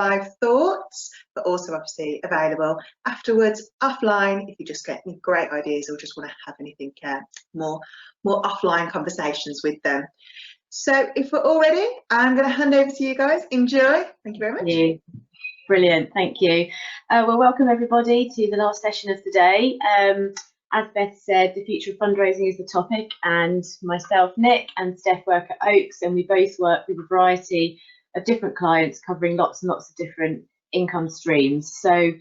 live thoughts, but also obviously available afterwards, offline, if you just get any great ideas or just want to have anything more offline conversations with them. So if we're all ready, I'm going to hand over to you guys. Enjoy. Thank you very much. Yeah. Brilliant, thank you. Well, welcome everybody to the last session of the day. As Beth said, the future of fundraising is the topic, and myself, Nick and Steph work at Oaks, and we both work with a variety of different clients covering lots and lots of different income streams. So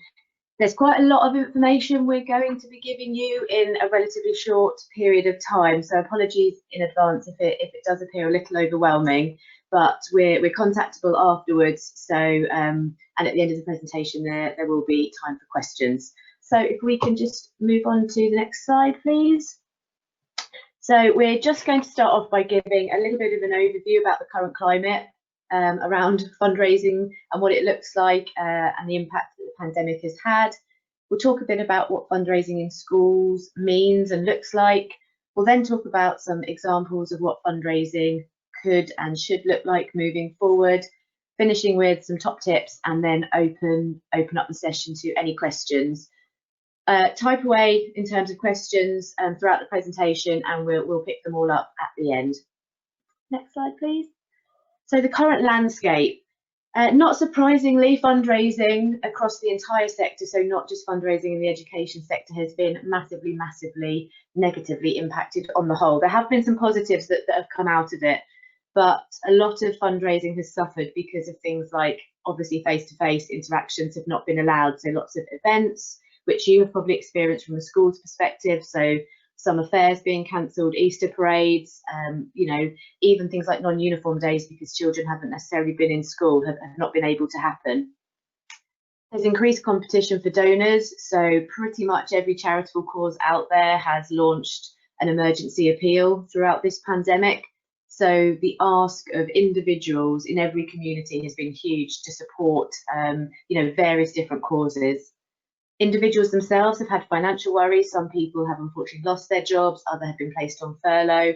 there's quite a lot of information we're going to be giving you in a relatively short period of time. So apologies in advance if it does appear a little overwhelming, but we're contactable afterwards. So and at the end of the presentation there will be time for questions. So if we can just move on to the next slide, please. So we're just going to start off by giving a little bit of an overview about the current climate around fundraising and what it looks like and the impact that the pandemic has had. We'll talk a bit about what fundraising in schools means and looks like. We'll then talk about some examples of what fundraising could and should look like moving forward, finishing with some top tips, and then open up the session to any questions. Type away in terms of questions throughout the presentation, and we'll pick them all up at the end. Next slide, please. So the current landscape, not surprisingly, fundraising across the entire sector, so not just fundraising in the education sector, has been massively negatively impacted on the whole. There have been some positives that have come out of it, but a lot of fundraising has suffered because of things like, obviously, face-to-face interactions have not been allowed, so lots of events, which you have probably experienced from the school's perspective, so summer fairs being cancelled, Easter parades, you know, even things like non-uniform days because children haven't necessarily been in school have not been able to happen. There's increased competition for donors, so pretty much every charitable cause out there has launched an emergency appeal throughout this pandemic. So the ask of individuals in every community has been huge to support, you know, various different causes. Individuals themselves have had financial worries. Some people have unfortunately lost their jobs, others have been placed on furlough.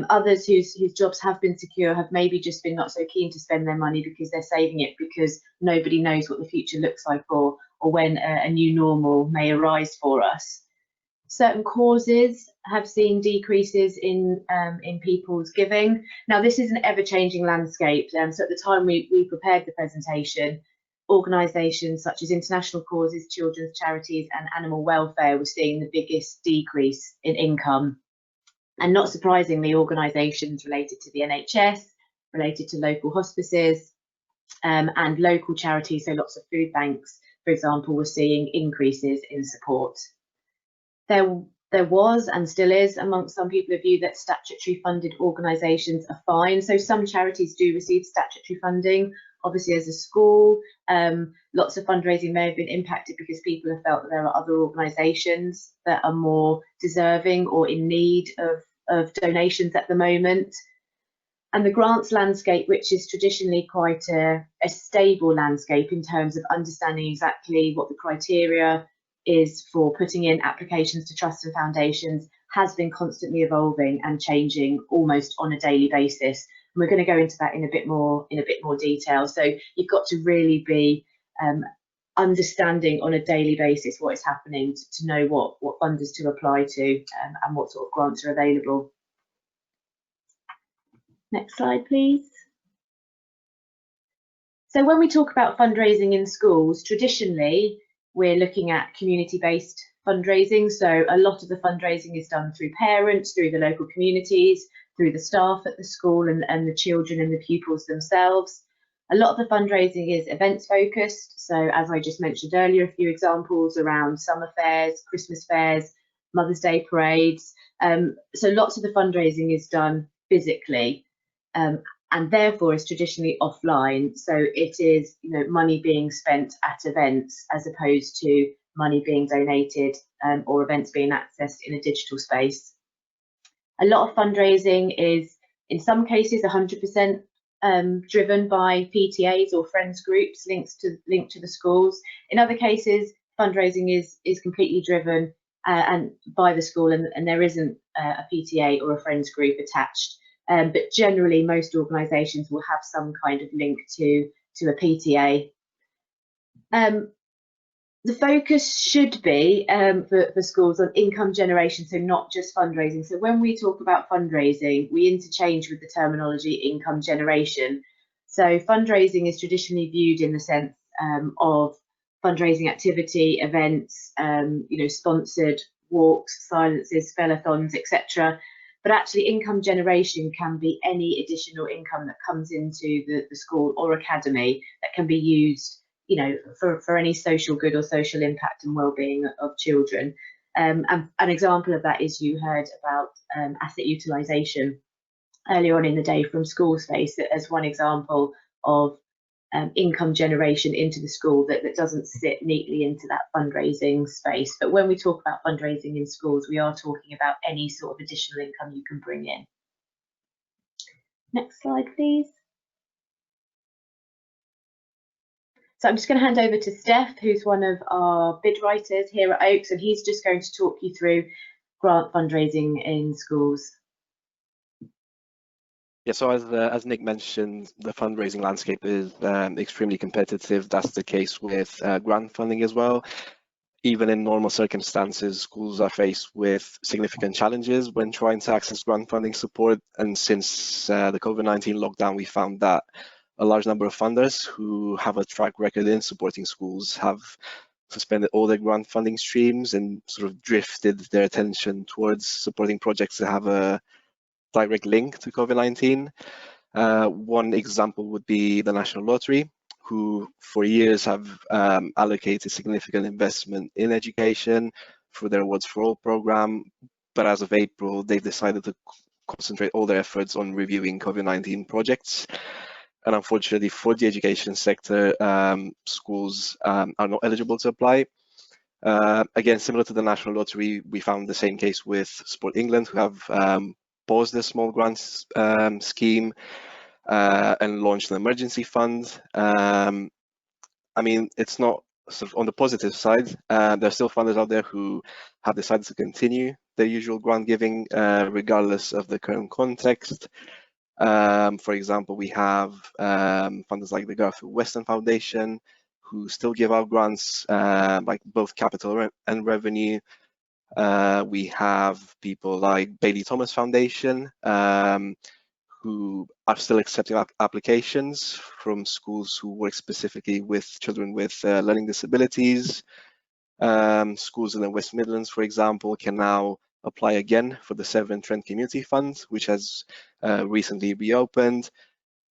Others whose jobs have been secure have maybe just been not so keen to spend their money because they're saving it because nobody knows what the future looks like or when a new normal may arise for us. Certain causes have seen decreases in people's giving. Now, this is an ever-changing landscape. So at the time we prepared the presentation, organisations such as international causes, children's charities and animal welfare were seeing the biggest decrease in income. And not surprisingly, organisations related to the NHS, related to local hospices and local charities, so lots of food banks, for example, were seeing increases in support. There was and still is amongst some people a view that statutory funded organisations are fine. So some charities do receive statutory funding. Obviously, as a school, lots of fundraising may have been impacted because people have felt that there are other organisations that are more deserving or in need of donations at the moment. And the grants landscape, which is traditionally quite a stable landscape in terms of understanding exactly what the criteria is for putting in applications to trusts and foundations, has been constantly evolving and changing almost on a daily basis. And we're going to go into that in a bit more detail. So you've got to really be understanding on a daily basis what is happening to know what funders to apply to and what sort of grants are available. Next slide, please. So when we talk about fundraising in schools, traditionally we're looking at community-based fundraising. So a lot of the fundraising is done through parents, through the local communities, through the staff at the school and the children and the pupils themselves. A lot of the fundraising is events focused. So as I just mentioned earlier, a few examples around summer fairs, Christmas fairs, Mother's Day parades. So lots of the fundraising is done physically and therefore is traditionally offline. So it is, you know, money being spent at events as opposed to money being donated or events being accessed in a digital space. A lot of fundraising is, in some cases, 100% driven by PTAs or friends groups linked to the schools. In other cases, fundraising is completely driven and by the school, and there isn't a PTA or a friends group attached. But generally, most organisations will have some kind of link to a PTA. The focus should be for schools on income generation, so not just fundraising. So when we talk about fundraising, we interchange with the terminology income generation. So fundraising is traditionally viewed in the sense of fundraising activity, events, sponsored walks, silences, spellathons, etc. But actually income generation can be any additional income that comes into the school or academy that can be used for any social good or social impact and well-being of children. And an example of that is you heard about asset utilisation earlier on in the day from School Space as one example of income generation into the school that doesn't sit neatly into that fundraising space. But when we talk about fundraising in schools, we are talking about any sort of additional income you can bring in. Next slide, please. So I'm just going to hand over to Steph, who's one of our bid writers here at Oaks, and he's just going to talk you through grant fundraising in schools. Yeah, so as Nic mentioned, the fundraising landscape is extremely competitive. That's the case with grant funding as well. Even in normal circumstances, schools are faced with significant challenges when trying to access grant funding support. And since the COVID-19 lockdown, we found that a large number of funders who have a track record in supporting schools have suspended all their grant funding streams and sort of drifted their attention towards supporting projects that have a direct link to COVID-19. One example would be the National Lottery, who for years have allocated significant investment in education through their Awards for All program. But as of April, they've decided to concentrate all their efforts on reviewing COVID-19 projects. And unfortunately for the education sector, schools are not eligible to apply. Again, similar to the National Lottery, we found the same case with Sport England, who have paused their small grants scheme and launched an emergency fund. I mean, it's not sort of on the positive side. There are still funders out there who have decided to continue their usual grant giving regardless of the current context. For example, we have funders like the Garfield Weston Foundation who still give out grants like both capital and revenue. We have people like Bailey Thomas Foundation who are still accepting applications from schools who work specifically with children with learning disabilities. Schools in the West Midlands, for example, can now apply again for the Severn Trent Community Fund, which has recently reopened.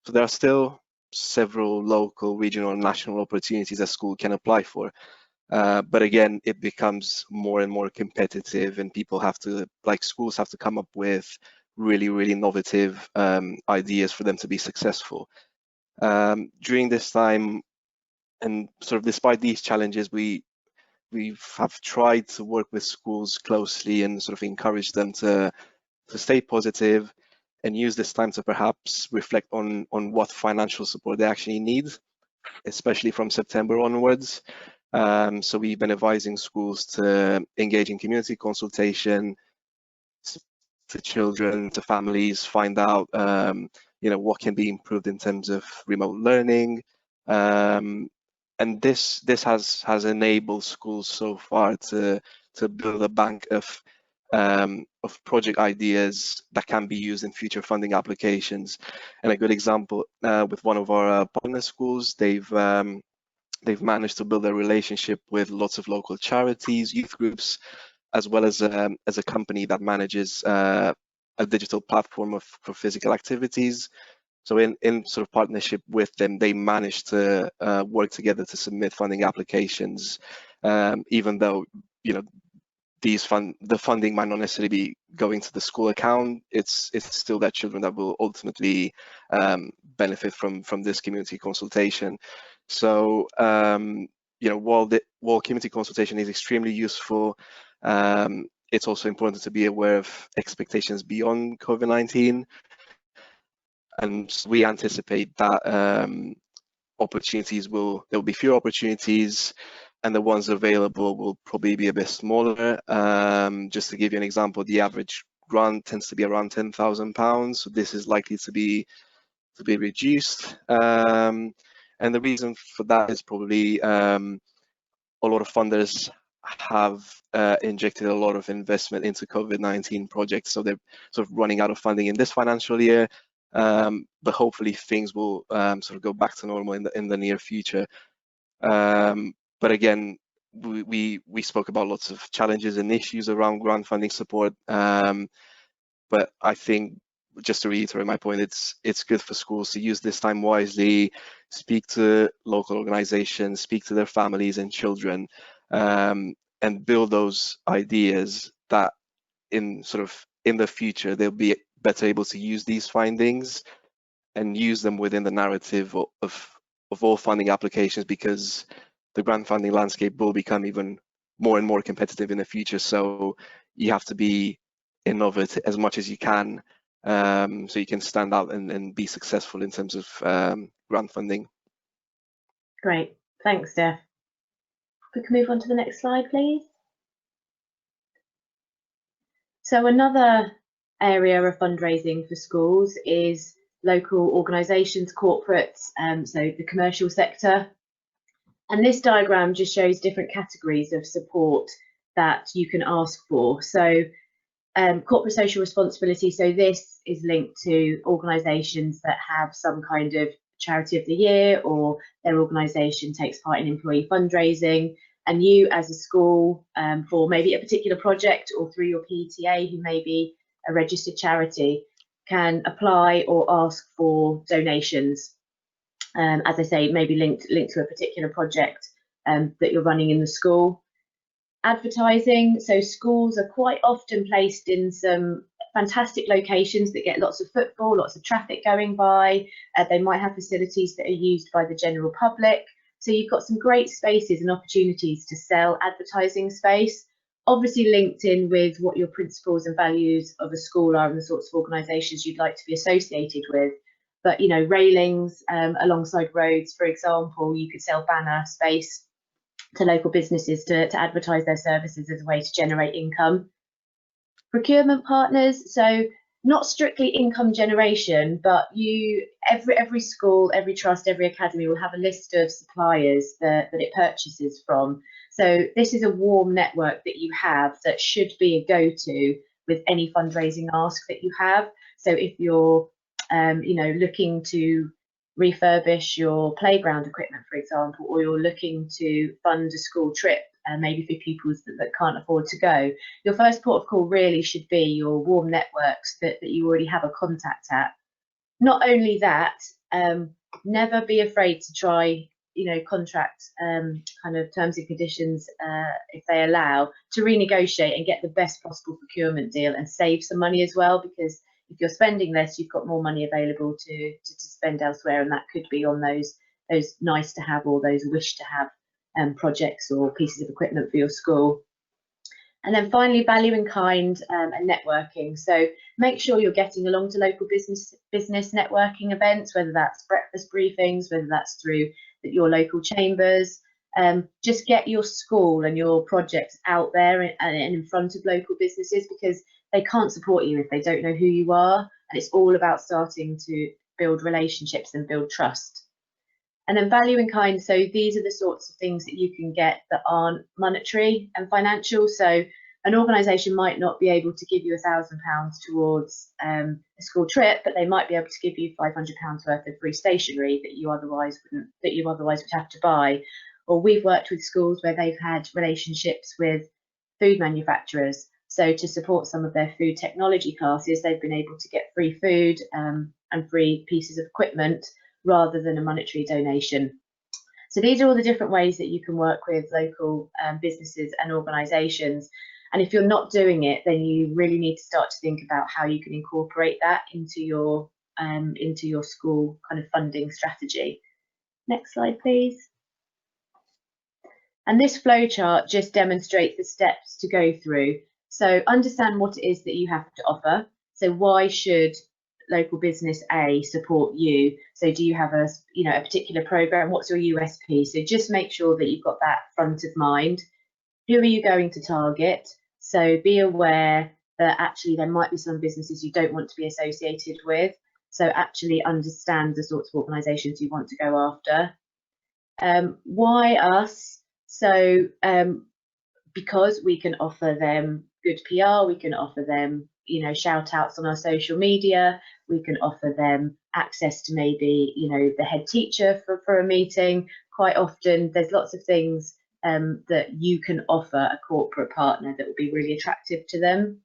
So there are still several local, regional, and national opportunities that school can apply for. But again, it becomes more and more competitive, and people have to, schools have to come up with really, really innovative ideas for them to be successful. During this time, and sort of despite these challenges, we have tried to work with schools closely and sort of encourage them to stay positive and use this time to perhaps reflect on what financial support they actually need, especially from September onwards. So we've been advising schools to engage in community consultation to children, to families, find out what can be improved in terms of remote learning. And this has enabled schools so far to build a bank of project ideas that can be used in future funding applications. And a good example with one of our partner schools, they've managed to build a relationship with lots of local charities, youth groups, as well as a company that manages a digital platform for physical activities. So in sort of partnership with them, they managed to work together to submit funding applications, even though the funding might not necessarily be going to the school account. It's still that children that will ultimately benefit from this community consultation. So while community consultation is extremely useful, it's also important to be aware of expectations beyond COVID-19. And we anticipate that there will be fewer opportunities, and the ones available will probably be a bit smaller. Just to give you an example, the average grant tends to be around £10,000, so this is likely to be reduced. And And the reason for that is probably a lot of funders have injected a lot of investment into COVID-19 projects, so they're sort of running out of funding in this financial year. But hopefully things will sort of go back to normal in the near future. But again, we spoke about lots of challenges and issues around grant funding support. But I think, just to reiterate my point, it's good for schools to use this time wisely, speak to local organizations, speak to their families and children, and build those ideas that in the future they'll be better able to use these findings and use them within the narrative of all funding applications, because the grant funding landscape will become even more and more competitive in the future. So you have to be innovative as much as you can, so you can stand out and be successful in terms of grant funding. Great, thanks, Steph. We can move on to the next slide, please. So another area of fundraising for schools is local organisations, corporates, so the commercial sector. And this diagram just shows different categories of support that you can ask for. So corporate social responsibility, so this is linked to organisations that have some kind of charity of the year, or their organisation takes part in employee fundraising, and you as a school, for maybe a particular project or through your PTA, who may be a registered charity, can apply or ask for donations. As I say, maybe linked to a particular project that you're running in the school. Advertising, so schools are quite often placed in some fantastic locations that get lots of footfall, lots of traffic going by. They might have facilities that are used by the general public. So you've got some great spaces and opportunities to sell advertising space, obviously linked in with what your principles and values of a school are and the sorts of organisations you'd like to be associated with. But, you know, railings alongside roads, for example, you could sell banner space to local businesses to advertise their services as a way to generate income. Procurement partners, so not strictly income generation, but every school, every trust, every academy will have a list of suppliers that it purchases from. So this is a warm network that you have that should be a go-to with any fundraising ask that you have. So if you're looking to refurbish your playground equipment, for example, or you're looking to fund a school trip, maybe for pupils that can't afford to go, your first port of call really should be your warm networks that you already have a contact at. Not only that, never be afraid to try, contract kind of terms and conditions, if they allow, to renegotiate and get the best possible procurement deal and save some money as well, because if you're spending less, you've got more money available to spend elsewhere, and that could be on those nice to have or those wish to have projects or pieces of equipment for your school. And then finally, value in kind and networking. So make sure you're getting along to local business networking events, whether that's breakfast briefings, whether that's through your local chambers. Just get your school and your projects out there and in front of local businesses, because they can't support you if they don't know who you are. And it's all about starting to build relationships and build trust. And then value in kind, so these are the sorts of things that you can get that aren't monetary and financial. So an organisation might not be able to give you £1,000 towards a school trip, but they might be able to give you £500 worth of free stationery that you otherwise would have to buy. Or we've worked with schools where they've had relationships with food manufacturers. So to support some of their food technology classes, they've been able to get free food and free pieces of equipment rather than a monetary donation. So these are all the different ways that you can work with local businesses and organisations. And if you're not doing it, then you really need to start to think about how you can incorporate that into your school kind of funding strategy. Next slide, please. And this flowchart just demonstrates the steps to go through. So understand what it is that you have to offer. So why should local business A support you? So do you have a particular program? What's your USP? So just make sure that you've got that front of mind. Who are you going to target? So be aware that actually there might be some businesses you don't want to be associated with. So actually understand the sorts of organisations you want to go after. Why us? So because we can offer them good PR, we can offer them, you know, shout outs on our social media, we can offer them access to maybe, you know, the head teacher for a meeting. Quite often there's lots of things that you can offer a corporate partner that will be really attractive to them.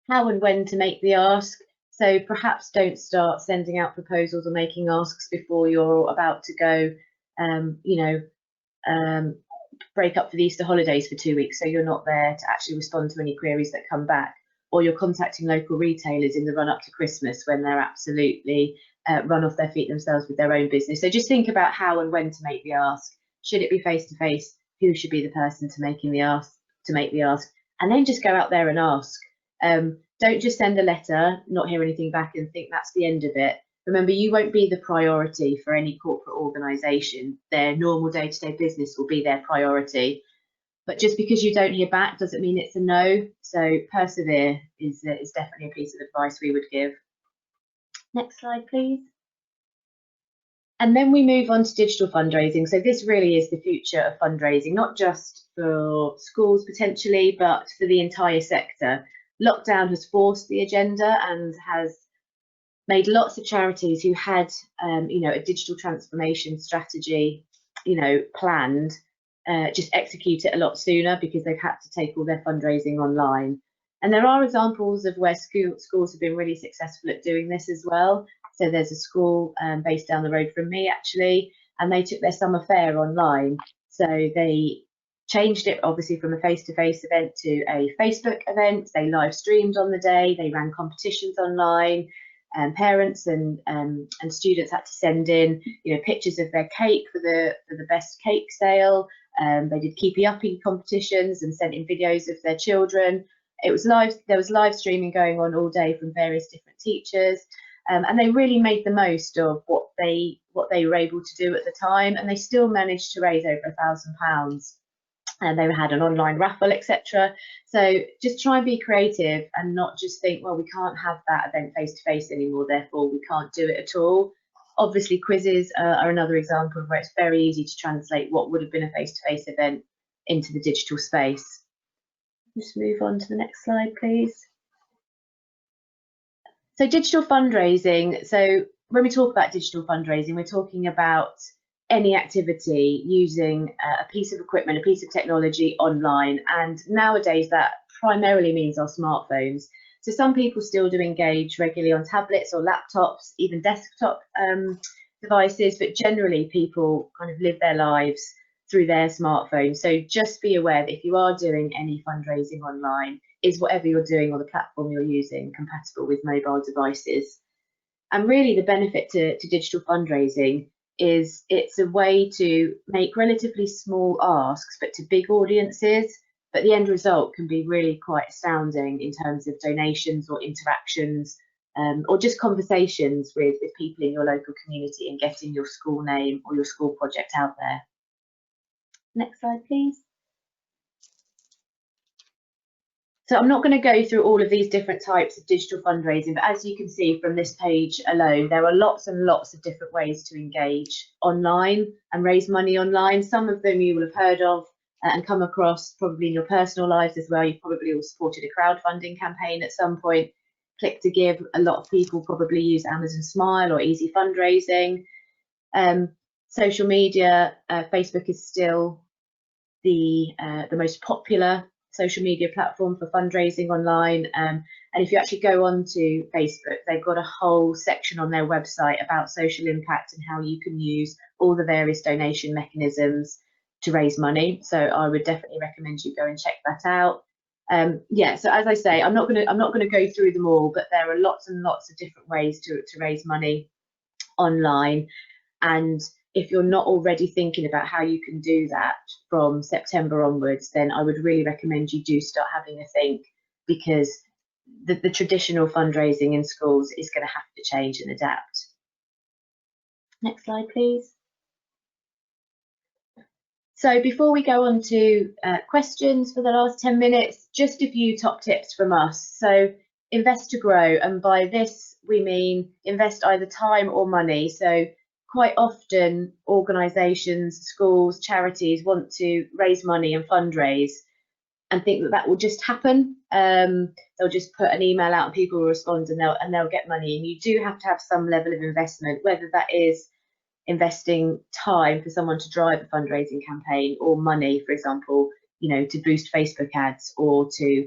How and when to make the ask. So perhaps don't start sending out proposals or making asks before you're about to go, break up for the Easter holidays for 2 weeks, so you're not there to actually respond to any queries that come back, or you're contacting local retailers in the run up to Christmas when they're absolutely run off their feet themselves with their own business. So just think about how and when to make the ask. Should it be face to face? Who should be the person to make the ask? And then just go out there and ask. Don't just send a letter, not hear anything back, and think that's the end of it. Remember, you won't be the priority for any corporate organisation. Their normal day-to-day business will be their priority. But just because you don't hear back doesn't mean it's a no. So persevere is definitely a piece of advice we would give. Next slide, please. And then we move on to digital fundraising. So this really is the future of fundraising, not just for schools potentially, but for the entire sector. Lockdown has forced the agenda and has made lots of charities who had, a digital transformation strategy, planned, just execute it a lot sooner because they've had to take all their fundraising online. And there are examples of where schools have been really successful at doing this as well. So there's a school based down the road from me actually, and they took their summer fair online. So they changed it obviously from a face-to-face event to a Facebook event. They live streamed on the day, they ran competitions online. Parents and students had to send in, pictures of their cake for the best cake sale. They did keepy uppy competitions and sent in videos of their children. It was live. There was live streaming going on all day from various different teachers, and they really made the most of what they were able to do at the time, and they still managed to raise over £1,000. And they had an online raffle, etc. So just try and be creative and not just think, well, we can't have that event face to face anymore, therefore we can't do it at all. Obviously, quizzes are another example where it's very easy to translate what would have been a face to face event into the digital space. Just move on to the next slide, please. So digital fundraising. So when we talk about digital fundraising, we're talking about any activity using a piece of equipment, a piece of technology online. And nowadays that primarily means our smartphones. So some people still do engage regularly on tablets or laptops, even desktop devices, but generally people kind of live their lives through their smartphone. So just be aware that if you are doing any fundraising online, is whatever you're doing or the platform you're using compatible with mobile devices. And really the benefit to digital fundraising is it's a way to make relatively small asks but to big audiences, but the end result can be really quite astounding in terms of donations or interactions, or just conversations with people in your local community and getting your school name or your school project out there. Next slide, please. So I'm not going to go through all of these different types of digital fundraising, but as you can see from this page alone, there are lots and lots of different ways to engage online and raise money online. Some of them you will have heard of and come across probably in your personal lives as well. You've probably all supported a crowdfunding campaign at some point. Click to Give, a lot of people probably use Amazon Smile or Easy Fundraising. Social media, Facebook is still the most popular social media platform for fundraising online, and if you actually go onto Facebook, they've got a whole section on their website about social impact and how you can use all the various donation mechanisms to raise money. So I would definitely recommend you go and check that out. So as I say, I'm not going to go through them all, but there are lots and lots of different ways to raise money online. And if you're not already thinking about how you can do that from September onwards, then I would really recommend you do start having a think, because the traditional fundraising in schools is going to have to change and adapt. Next slide, please. So before we go on to questions for the last 10 minutes, just a few top tips from us. So invest to grow, and by this we mean invest either time or money. So quite often organisations, schools, charities want to raise money and fundraise and think that that will just happen. They'll just put an email out and people will respond and they'll get money. And you do have to have some level of investment, whether that is investing time for someone to drive a fundraising campaign, or money, for example, to boost Facebook ads, or to,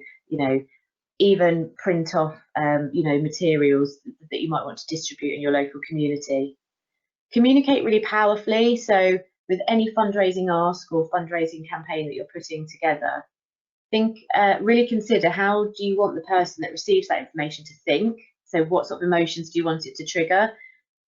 even print off, materials that you might want to distribute in your local community. Communicate really powerfully. So with any fundraising ask or fundraising campaign that you're putting together, really consider, how do you want the person that receives that information to think? So what sort of emotions do you want it to trigger?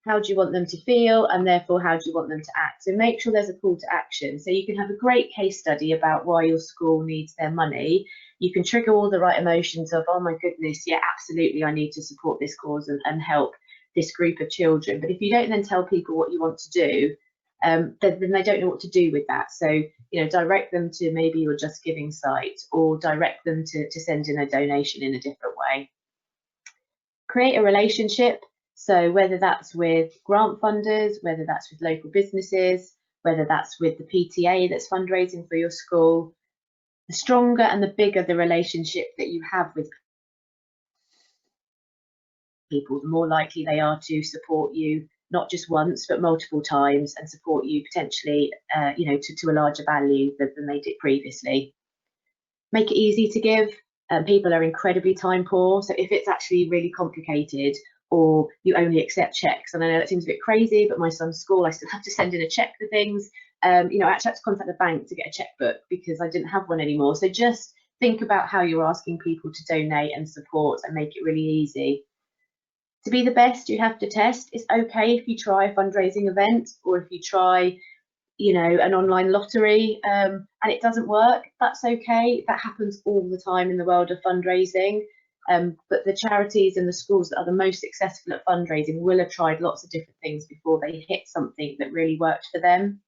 How do you want them to feel? And therefore, how do you want them to act? So make sure there's a call to action. So you can have a great case study about why your school needs their money. You can trigger all the right emotions of, oh my goodness, yeah, absolutely, I need to support this cause and help this group of children. But if you don't then tell people what you want to do, then they don't know what to do with that. So, direct them to maybe your Just Giving site, or direct them to send in a donation in a different way. Create a relationship. So whether that's with grant funders, whether that's with local businesses, whether that's with the PTA that's fundraising for your school, the stronger and the bigger the relationship that you have with people, the more likely they are to support you, not just once, but multiple times, and support you potentially, to a larger value than they did previously. Make it easy to give. People are incredibly time poor. So if it's actually really complicated, or you only accept checks, and I know that seems a bit crazy, but my son's school, I still have to send in a check for things. I actually had to contact the bank to get a checkbook because I didn't have one anymore. So just think about how you're asking people to donate and support, and make it really easy. To be the best, you have to test. It's okay if you try a fundraising event, or if you try, an online lottery, and it doesn't work. That's okay. That happens all the time in the world of fundraising. But the charities and the schools that are the most successful at fundraising will have tried lots of different things before they hit something that really worked for them.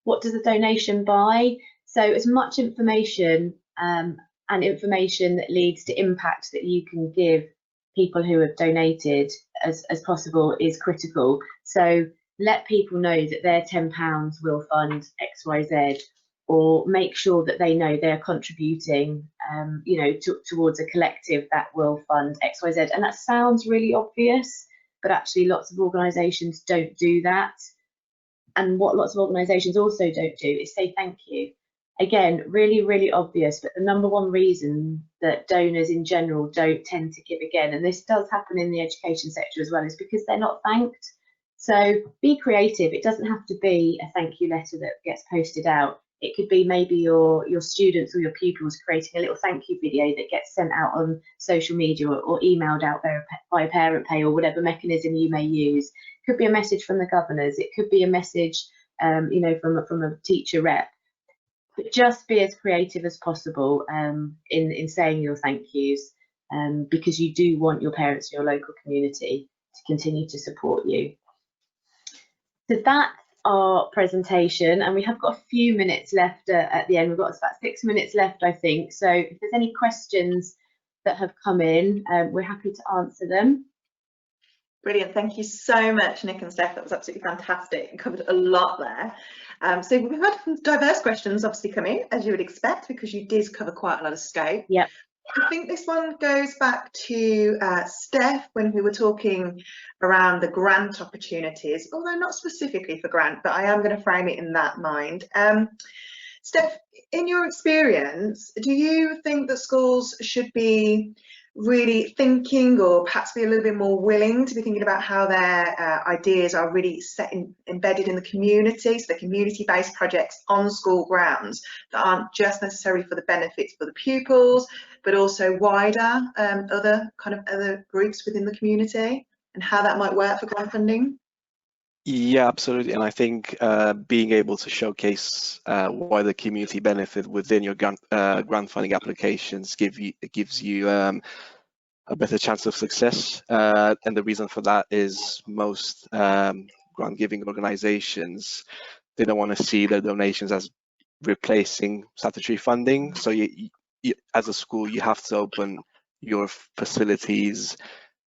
What does the donation buy? So as much information and information that leads to impact that you can give people who have donated as possible is critical. So let people know that their £10 will fund XYZ, or make sure that they know they're contributing, towards a collective that will fund XYZ. And that sounds really obvious, but actually lots of organisations don't do that. And what lots of organisations also don't do is say thank you. Again, really, really obvious, but the number one reason that donors in general don't tend to give again, and this does happen in the education sector as well, is because they're not thanked. So be creative. It doesn't have to be a thank you letter that gets posted out. It could be maybe your students or your pupils creating a little thank you video that gets sent out on social media, or emailed out by Parent Pay, or whatever mechanism you may use. It could be a message from the governors. It could be a message, from a teacher rep. But just be as creative as possible in saying your thank yous, because you do want your parents and your local community to continue to support you. So that's our presentation, and we have got a few minutes left at the end. We've got about 6 minutes left, I think. So if there's any questions that have come in, we're happy to answer them. Brilliant. Thank you so much, Nic and Steph. That was absolutely fantastic and covered a lot there. So we've had some diverse questions obviously come in, as you would expect, because you did cover quite a lot of scope. Yep. I think this one goes back to Steph, when we were talking around the grant opportunities, although not specifically for grant, but I am going to frame it in that mind. Steph, in your experience, do you think that schools should be really thinking, or perhaps be a little bit more willing to be thinking about how their ideas are really embedded in the community, so the community-based projects on school grounds that aren't just necessarily for the benefits for the pupils, but also wider other groups within the community, and how that might work for grant funding? Yeah, absolutely. And I think being able to showcase why the community benefit within your grant funding applications gives you a better chance of success. And the reason for that is most grant giving organizations, they don't want to see their donations as replacing statutory funding. So you, as a school, you have to open your facilities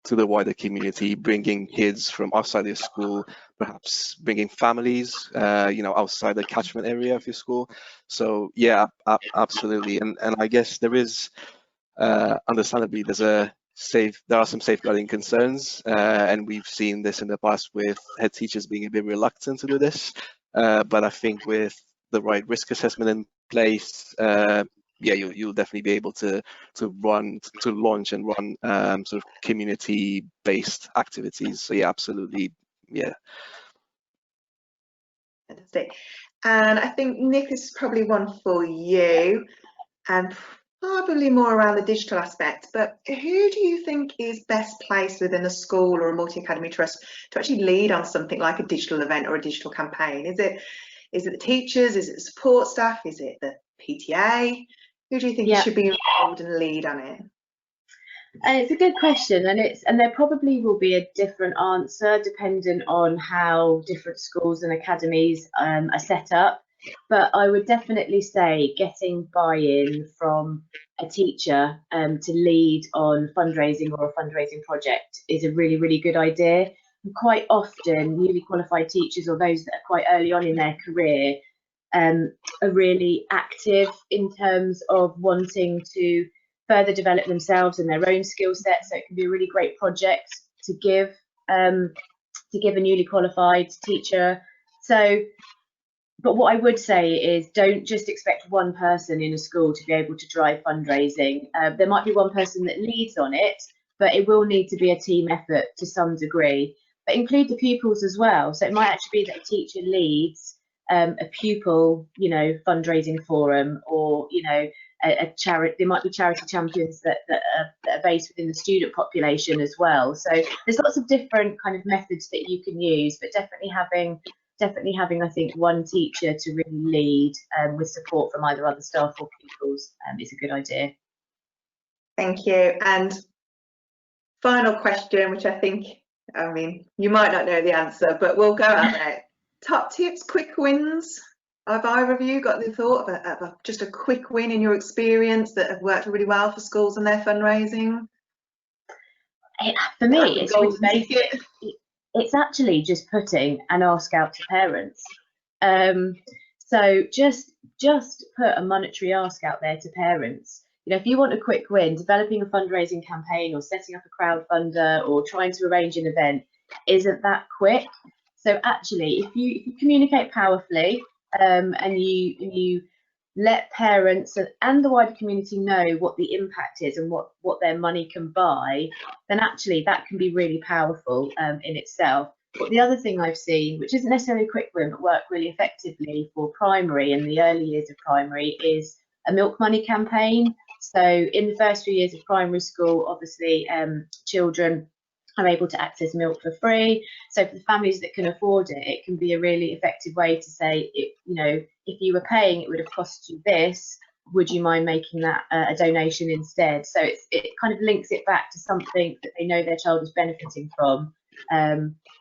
to the wider community, bringing kids from outside your school, perhaps bringing families, outside the catchment area of your school. So yeah, absolutely. And I guess there is, understandably, there are some safeguarding concerns, and we've seen this in the past with head teachers being a bit reluctant to do this. But I think with the right risk assessment in place, you'll definitely be able to launch and run sort of community-based activities. So yeah, absolutely, yeah. Fantastic. And I think Nic, this is probably one for you, and probably more around the digital aspect, but who do you think is best placed within a school or a multi-academy trust to actually lead on something like a digital event or a digital campaign? Is it the teachers? Is it the support staff? Is it the PTA? Who do you think should be involved and lead on it? And it's a good question, and there probably will be a different answer dependent on how different schools and academies are set up. But I would definitely say getting buy-in from a teacher to lead on fundraising or a fundraising project is a really, really good idea. And quite often, newly qualified teachers or those that are quite early on in their career are really active in terms of wanting to further develop themselves and their own skill set. So it can be a really great project to give a newly qualified teacher. But what I would say is don't just expect one person in a school to be able to drive fundraising. There might be one person that leads on it, but it will need to be a team effort to some degree. But include the pupils as well. So it might actually be that a teacher leads a pupil, fundraising forum, or a charity. There might be charity champions that are based within the student population as well. So there's lots of different kind of methods that you can use, but definitely having I think one teacher to really lead with support from either other staff or pupils is a good idea. Thank you. And final question, which I mean, you might not know the answer, but we'll go out there. Top tips, quick wins. Have either of you got the thought of just a quick win in your experience that have worked really well for schools and their fundraising? For me, it's really basic. It's actually just putting an ask out to parents. So just put a monetary ask out there to parents. If you want a quick win, developing a fundraising campaign or setting up a crowdfunder or trying to arrange an event isn't that quick. So actually, if you communicate powerfully and you let parents and the wider community know what the impact is and what their money can buy, then actually that can be really powerful in itself. But the other thing I've seen, which isn't necessarily a quick win, but work really effectively for primary and the early years of primary, is a milk money campaign. So in the first few years of primary school, obviously children are able to access milk for free. So for the families that can afford it, it can be a really effective way to say, if you were paying, it would have cost you this. Would you mind making that a donation instead? So it kind of links it back to something that they know their child is benefiting from.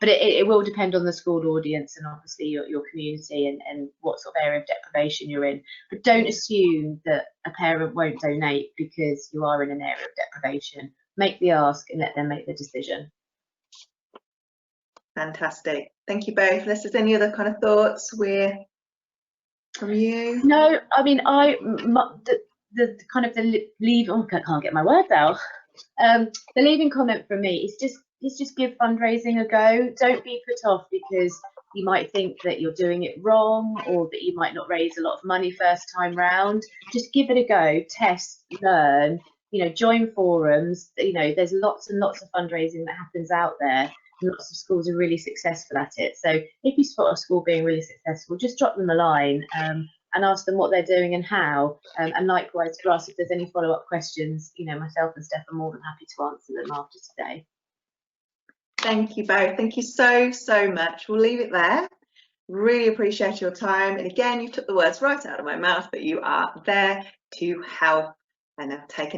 But it will depend on the school audience and obviously your community and what sort of area of deprivation you're in. But don't assume that a parent won't donate because you are in an area of deprivation. Make the ask and let them make the decision. Fantastic. Thank you both. Unless there's any other kind of thoughts from you? No, I mean, the kind of the leave. Oh, I can't get my words out. The leaving comment from me is just give fundraising a go. Don't be put off because you might think that you're doing it wrong or that you might not raise a lot of money first time round. Just give it a go, test, learn. Join forums. There's lots and lots of fundraising that happens out there. Lots of schools are really successful at it. So if you spot a school being really successful, just drop them a line and ask them what they're doing and how. And likewise for us, if there's any follow-up questions, myself and Steph are more than happy to answer them after today. Thank you both. Thank you so much. We'll leave it there. Really appreciate your time. And again, you took the words right out of my mouth, but you are there to help and have taken